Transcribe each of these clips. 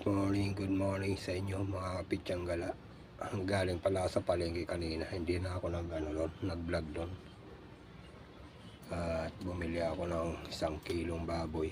Good morning sa inyo mga kapitsanggala. Galing pala sa palengke kanina, hindi na ako nag-vlog doon. At bumili ako ng 1 kilong baboy.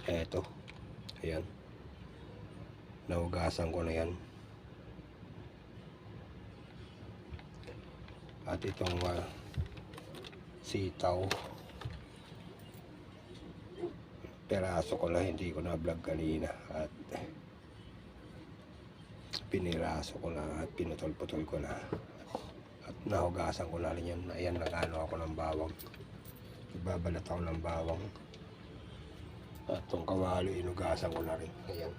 Eto, ayan. Nahugasan ko na yan. At itong sitaw. Peraso ko lang, hindi ko na vlog kanina. At piniraso ko na at pinutol-putol ko na. At nahugasan ko na rin yan. Ayan, nag-ano ako ng bawang. Ibabalat ako ng bawang. At itong kawali, inugasan ko na rin. Ayan.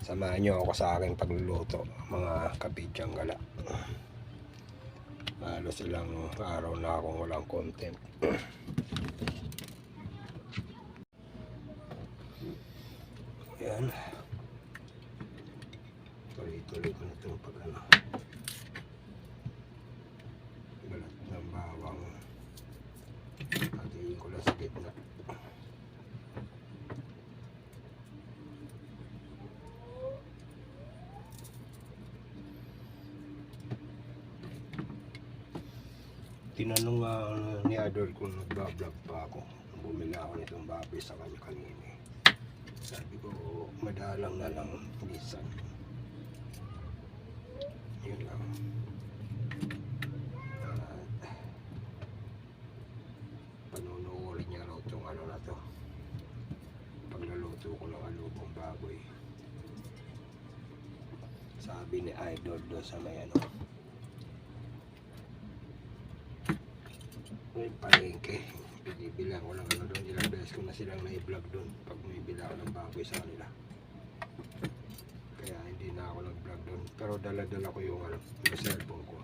Samahan nyo ako sa aking pagluluto, mga kapitsanggala. Halos ilang araw na akong walang content. Ayan. Tuloy-tuloy ko na itong balat ng bawang. Hatiin ko lang sa gitna. Tinanong ni Adol kung nagbablog pa ako. Bumili ako nitong baboy sa kanya kanina. Sabi ko, madalang na lang minsan. Yun lang. Panunuorin niya raw itong ano na to. Pagluluto ko ng alubong baboy. Sabi ni Idol doon sa may ano. May palengke. Binibilang ko lang ano doon. Ilang beses ko na silang na-vlog doon pag may bila ko ng baboy sa kanila. Kaya hindi na ako nag-vlog doon. Pero dala-dala ko yung cellphone ko.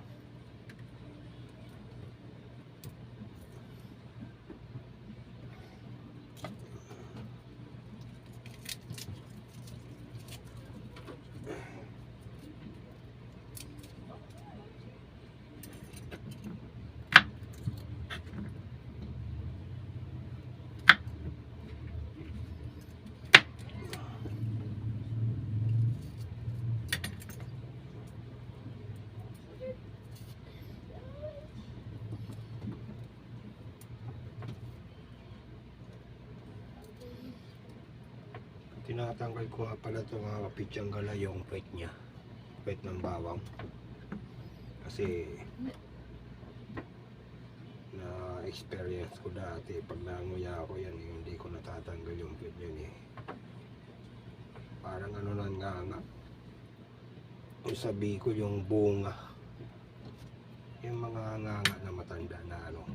Tinatanggal ko nga pala ito mga kapitsanggala yung puwet niya. Puwet ng bawang. Kasi na experience ko dati pag nanguya ako yan hindi ko natatanggal yung puwet niya parang ano lang nga kung sabi ko yung bunga, yung mga nga na matanda na ano,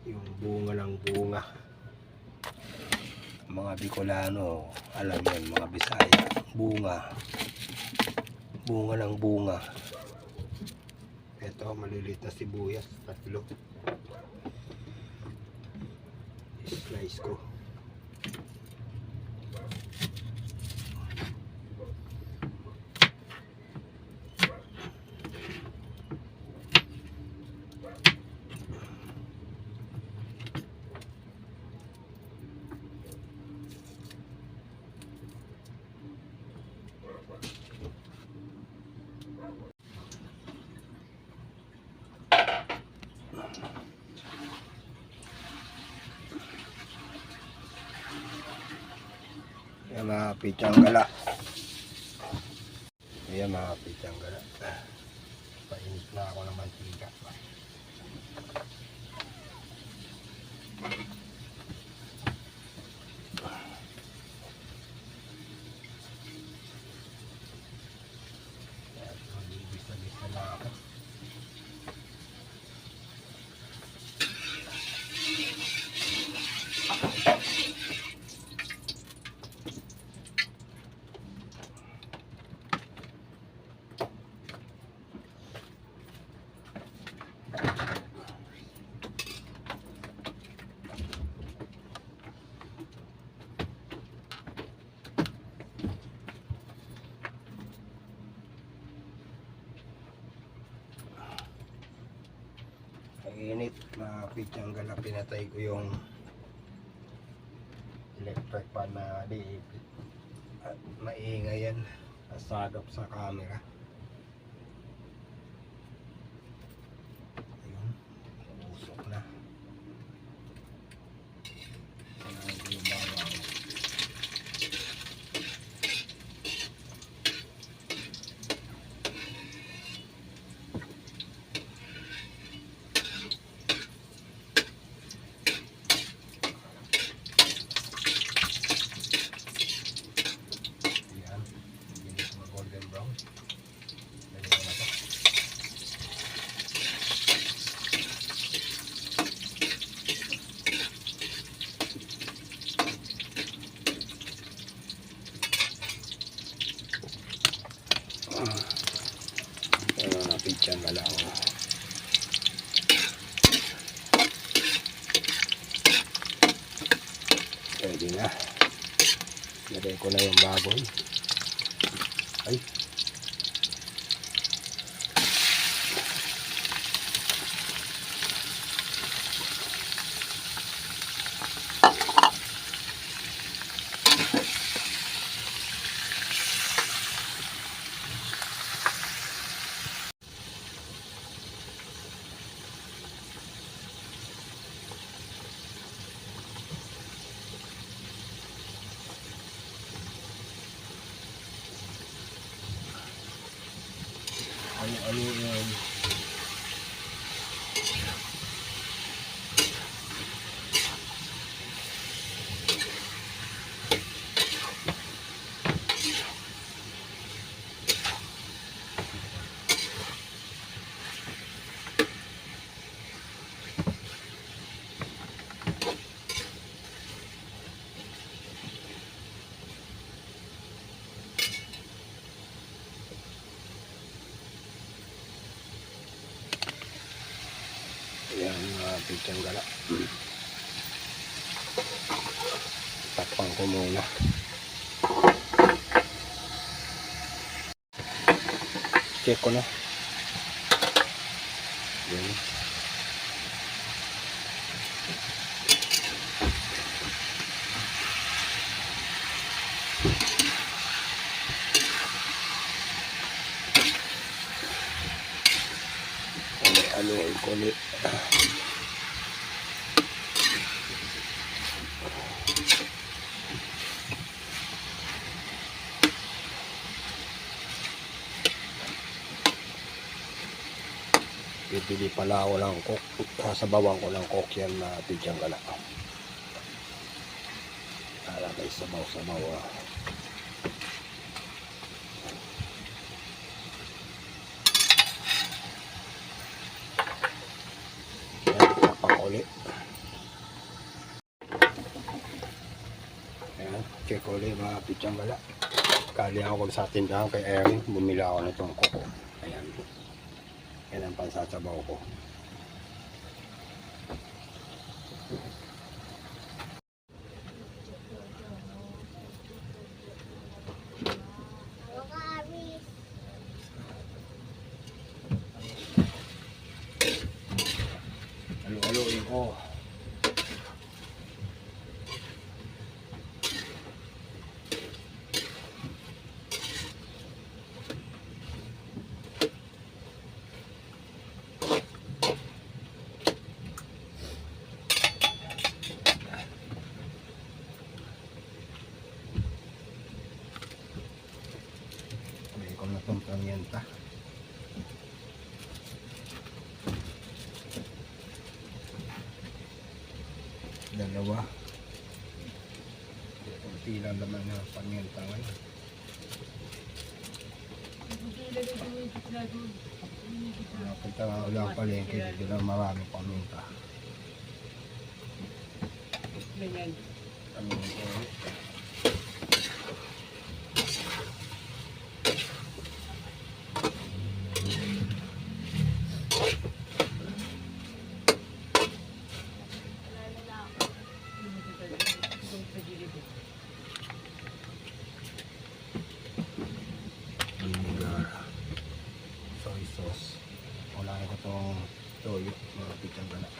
yung bunga ng bunga. Mga Bicolano, alam yan, mga Bisaya, bunga ng bunga. Ito, maliliit na sibuyas, 3. Slice ko. Ayan mga kapitsanggala. Ayan mga kapitsanggala. Painit na ako ng mantika. Bisa-bisa na ako. Init, mga kapitsanggala, pinatay ko yung electric pan na di maingay yan, nasagap sa camera. Ayun, usok na. Sanayin ko yung bawang. Ayan, bilis mga golden brown. Lagyan ko na to. Napityan na lang. Pwede na. Lagay ko na yung baboy. Ay. Ano yan? Ayan, pityang gala. Takpan ko muna. Check ko na. Ayan. Ano yung kulit. Bibili pala ako ng coke. Sasabawan ko ng coke yan na pityang gala. Para may sabaw-sabaw. Ulit. Ayan, check ulit mga pityang gala. Kali ako sa tindahan kay Erin, bumili ako nitong koko. Ayan. Yan ang pansasabaw ko. Halo-haloin ko. Na itong pamienta. Dalawa. Kunti lang naman na pamienta ngayon. Nakita nga ulang palengke, dito lang marami pamienta. Pamienta. Soy sauce. Unahin ko itong toyo, mga pityang gala.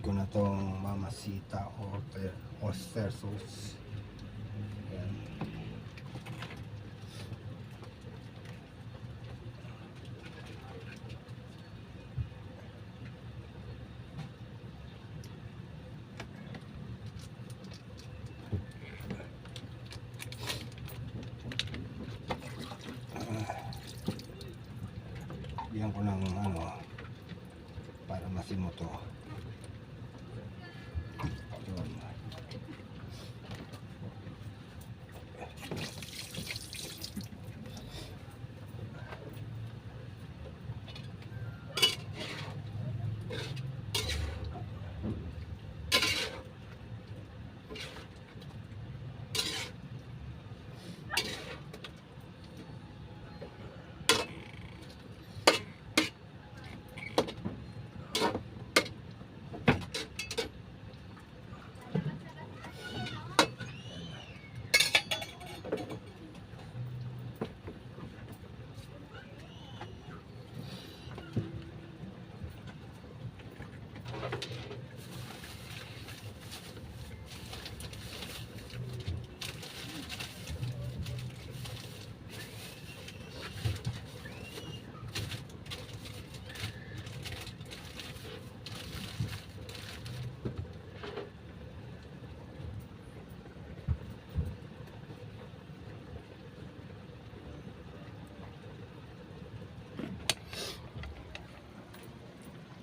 ko na tong Mamacita oyster sauce. Ayan. Bigyan ko ng ano para masimo to. Yun.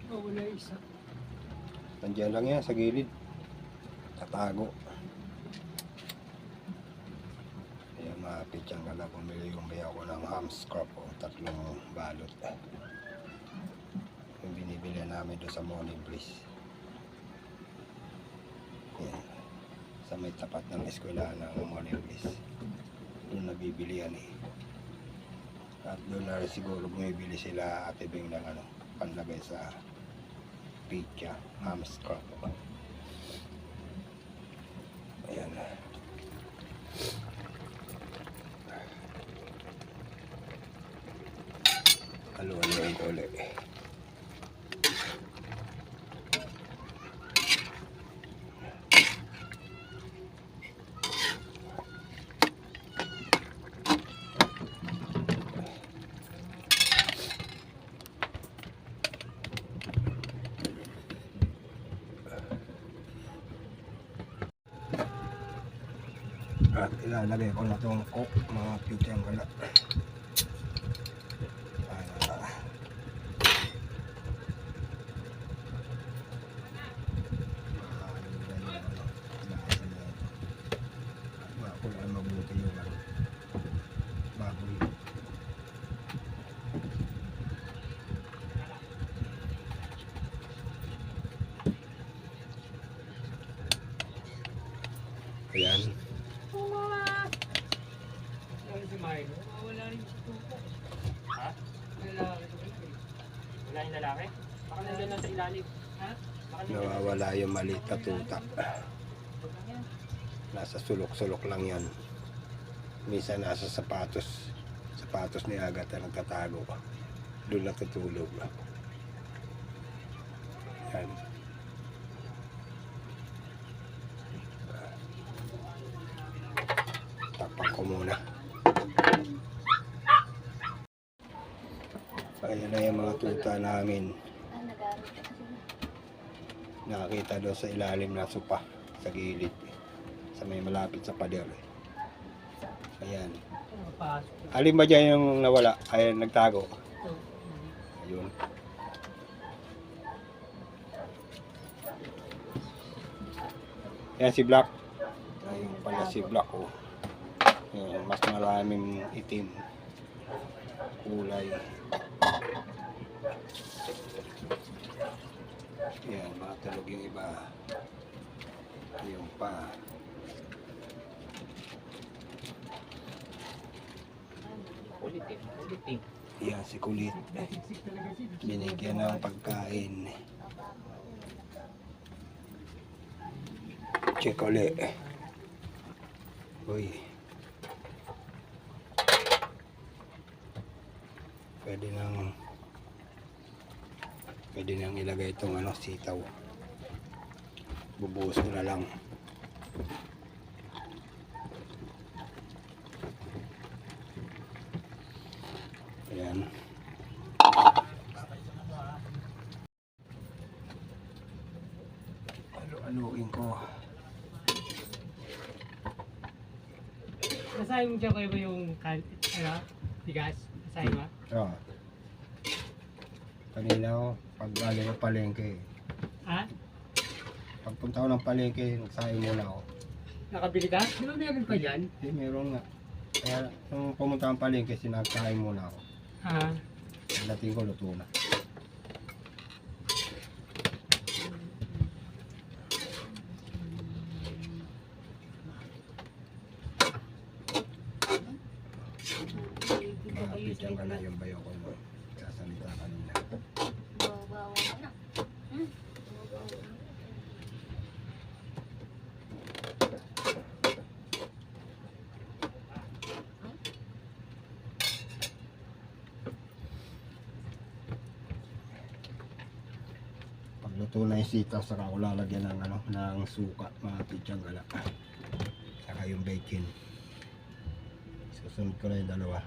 Wala isa. Nandiyan lang yan sa gilid. Tatago. Kaya mapitsang ka na bumili yung bayaw ko ng ham scrap o 3 balot. Yung binibili namin doon sa Morning Bliss. Yan. Sa may tapat ng eskwelahan ng Morning Bliss. Doon nabibili yan eh. At doon na rin siguro bumibili sila Ate Bing ng ano, panlagay sa pizza, ham scrap. Ayan. Haluan ko ulit. At ilalagay ko na itong coke, mga pityang gala. Para makulay mabuti yung baboy. Ayan. Wala rin si Tupo. Ha? Wala yung lalaki? Baka nandiyan lang sa ilalim. Ha? Nawawala yung maliit na tuta. Nasa sulok-sulok lang yan. Minsan nasa sapatos. Sapatos ni Agatha nagtatago. Doon natutulog. Yan. Tapak ko muna. Ayan na yung mga tuta namin. Nakakita doon sa ilalim na sopa. Sa gilid. Sa may malapit sa pader. Ayan. Alin ba dyan yung nawala? Ayan, nagtago. Ayun. Ayan si Black. Ayun pala si Black. Oh. Ayan, mas maraming itim. Kulay. Ayan, matulog yung iba. Ayun pa. Ulitin, ulitin. Ayan si Kulit. Binigyan ng pagkain. Check ulit. Uy. Pwede nang ilagay itong ano, sitaw. Bubuhos ko na lang. Ayan. Aluin ko. Nasahin mo dyan kayo ba yung bigas? Nasahin mo? Oo. Kanina ko, pag galing ko palengke. Ha? Pagpunta ko ng palengke, nagsahin muna ako. Nakabili ka? Di ba meron pa dyan? Meron nga. Kaya nung pumunta ng palengke, sinagsahin muna ako. Ha? Pagdating ko, luto na. Mapityan ka na yung bayo ko mo. Sasalita kanina. Bawa mo na. Pagluto na yung sitaw, saka ko lalagyan ng, ng suka, mga pityang gala. Saka yung bacon. Susunod ko na yung dalawa.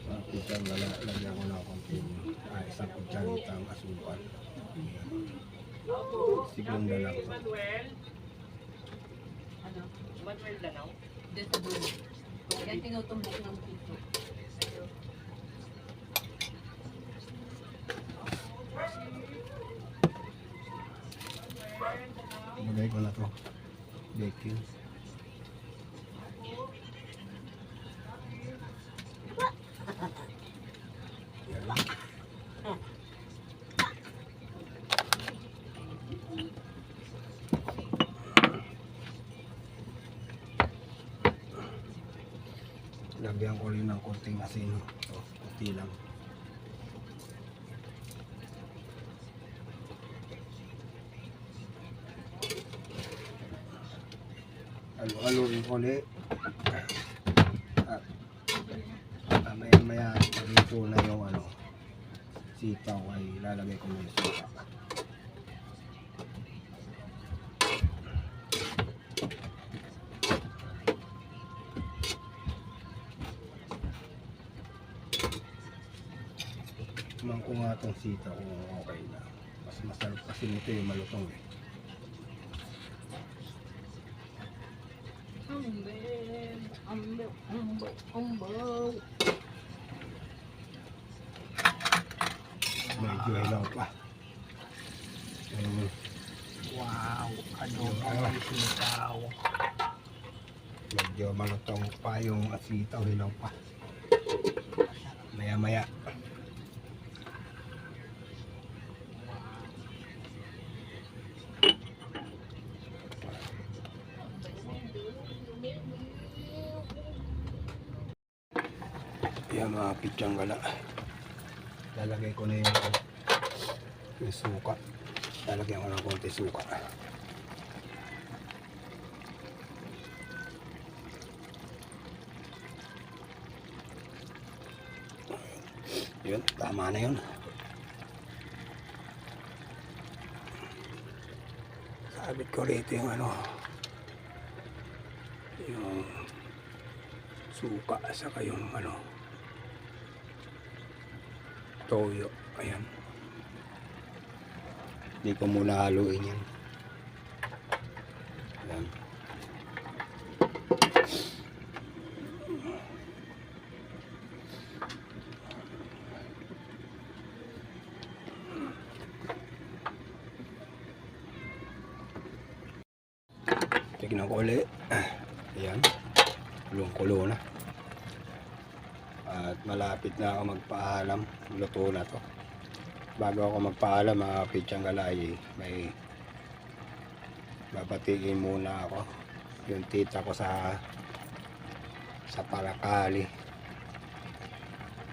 Mga pityang gala, lagyan ko na konting isang kutsarita ang asukal. Segunda lang. Ano? Manuel Danao? Doon sa dulo. Yan tinutumbok ng pito. Ilagay ko na to. Bacon. Lagyan ko rin ng konting asin. Ito, konti lang. Halo-haloin ko ulit. At maya-maya, pagluto na yung sitaw ay lalagay ko na yung suka. Tumang ko nga itong sitaw kung okay na. Mas masarap kasi nito yung malutong eh. Medyo hilaw pa. Wow! Ano sitaw? Medyo malutong pa yung sitaw, hilaw pa. Maya-maya. Yan mga pityang gala. Lalagay ko na yung suka. Lalagyan ko ng konti suka. Yun, tama na yun. Sabit ko rito yung yung suka saka yung toyo. Ayan. Hindi ko muna haluin yan. Ayan. Tignan ko ulit. Ayan. Kulong-kulo na. At malapit na ako magpaalam. Luto na to. Bago ako magpaalam mga pityang galay, may babatiin muna ako yung tita ko sa Paracali,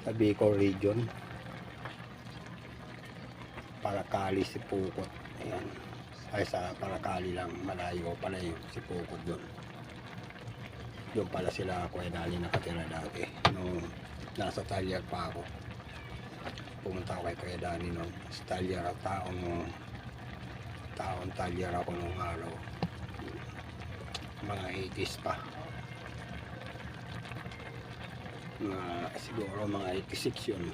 sa Bicol region. Paracali, Sipukot. Ayan. Ay sa Paracali lang, malayo pala yung si Pukod doon. Doon pala sila Kuya Dani nakatira dati nung nasa Talyag pa ako. Pumunta ako kay Kuya Dani nung sa Talyag at taong Talyag ako nung araw. Mga 80s pa. Siguro mga 86 yun.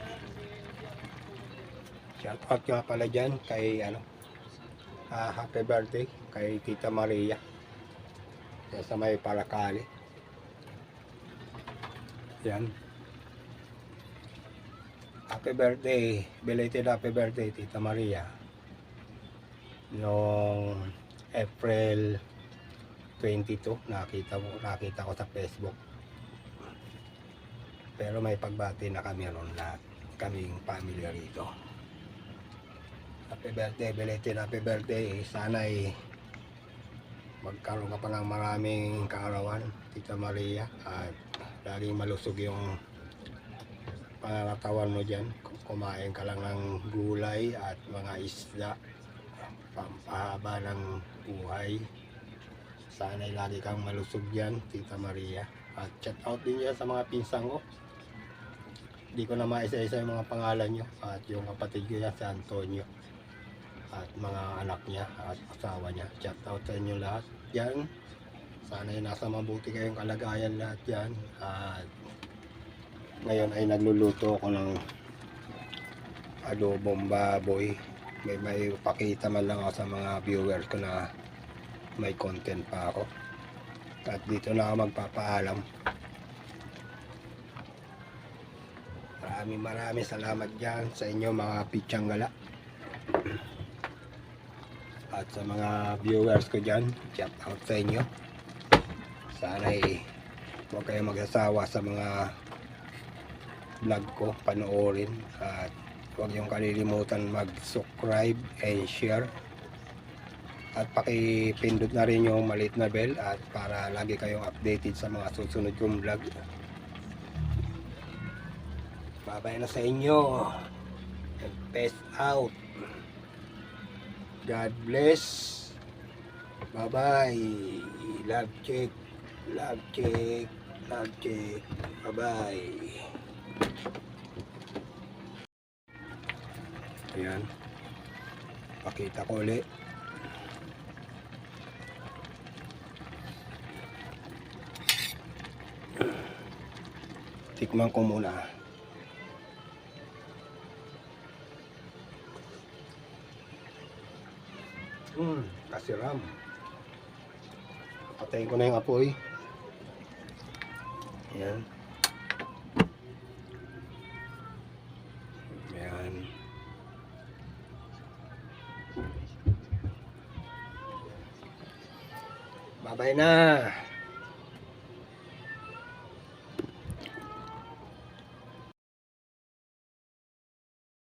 Shoutout nga pala dyan kay happy birthday kay Tita Maria sa may Paracali. Yan. Happy birthday, belated happy birthday Tita Maria. Noong April 22 nakita ko sa Facebook. Pero may pagbati na kami ron lahat, kaming pamilya rito. Happy birthday, belated happy birthday. Sana ay magkaroon ka pa ng maraming kaarawan, Tita Maria, at laging malusog yung pangangatawan mo dyan. Kumain ka lang ng gulay at mga isda, pampahaba ng buhay. Sana ay lagi kang malusog dyan, Tita Maria. At shout out din dyan sa mga pinsang ko. Hindi ko na maisa-isa yung mga pangalan nyo. At yung kapatid ko yan, si Antonio. At mga anak niya at asawa niya. Shout out sa inyo lahat dyan. Sana ay nasa mabuti kayong kalagayan lahat dyan. At ngayon ay nagluluto ako ng adobong baboy. May pakita man lang ako sa mga viewers ko na may content pa ako. At dito na ako magpapaalam. Maraming salamat dyan sa inyo mga Pichanggala. At sa mga viewers ko dyan, shout out sa inyo. Sana huwag kayong magsasawa sa mga vlog ko, panoorin. At huwag niyong kalilimutan mag-subscribe and share. At pakipindot na rin yung maliit na bell at para lagi kayong updated sa mga susunod kong vlog. Bye-bye na sa inyo. And peace out. God bless. Bye-bye. Love check. Love check. Love check. Bye-bye. Ayan. Pakita ko ulit. Tikman ko muna. Kasiram. Patayin ko na yung apoy. Ayan. Ayan. Bye-bye na.